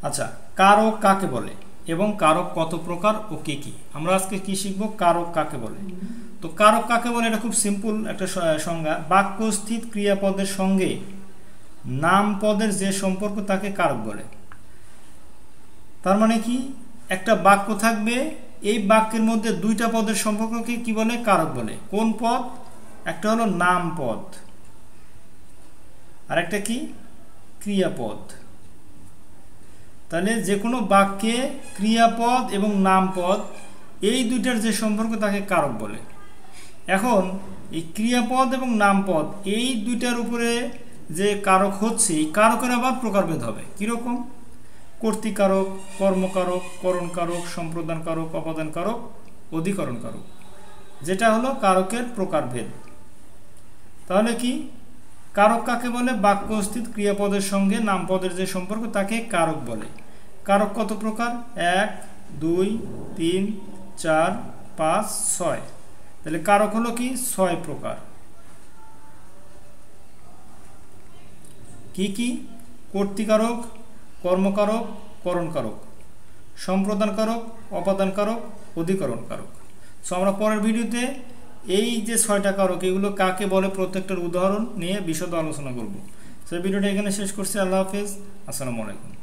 আচ্ছা, কারক কাকে বলে এবং কারক কত প্রকার ও কি কি, আমরা আজকে কি শিখব? কারক কাকে বলে। তো কারক কাকে বলে এটা খুব সিম্পল একটা সংজ্ঞা। বাক্যস্থিত ক্রিয়াপদের সঙ্গে নাম পদের যে সম্পর্ক তাকে কারক বলে। তার মানে কি, একটা বাক্য থাকবে, এই বাক্যের মধ্যে দুইটা পদের সম্পর্ককে কি বলে? কারক বলে। কোন পদ? একটা হলো নাম পদ, আর একটা কি? ক্রিয়াপদ। তাহলে যে কোনো বাক্যে ক্রিয়াপদ এবং নামপদ এই দুইটার যে সম্পর্ক তাকে কারক বলে। এখন এই ক্রিয়াপদ এবং নামপদ এই দুইটার উপরে যে কারক হচ্ছে, এই কারকের আবার প্রকারভেদ হবে। কীরকম? কর্তৃকারক, কর্মকারক, করণকারক, সম্প্রদানকারক, অপাদানকারক, অধিকরণকারক, যেটা হলো কারকের প্রকারভেদ। তাহলে কি, কারক কাকে বলে? বাক্যস্থিত ক্রিয়াপদের সঙ্গে নামপদের যে সম্পর্ক তাকে কারক বলে। কারক কত প্রকার? 1, 2, 3, 4, 5, 6। তাহলে কারক হলো কি? 6 প্রকার। কি কি? কর্তৃকারক, কর্মকারক, করণকারক, সম্প্রদানকারক, অপাদানকারক, অধিকরণকারক। সো আমরা পরের ভিডিওতে এই যে 6টা কারক এগুলো কাকে বলে প্রত্যেকটার উদাহরণ নিয়ে বিশদ আলোচনা করব। সেই ভিডিওটা এখানে শেষ করছি। আল্লাহ হাফেজ, আসসালামু আলাইকুম।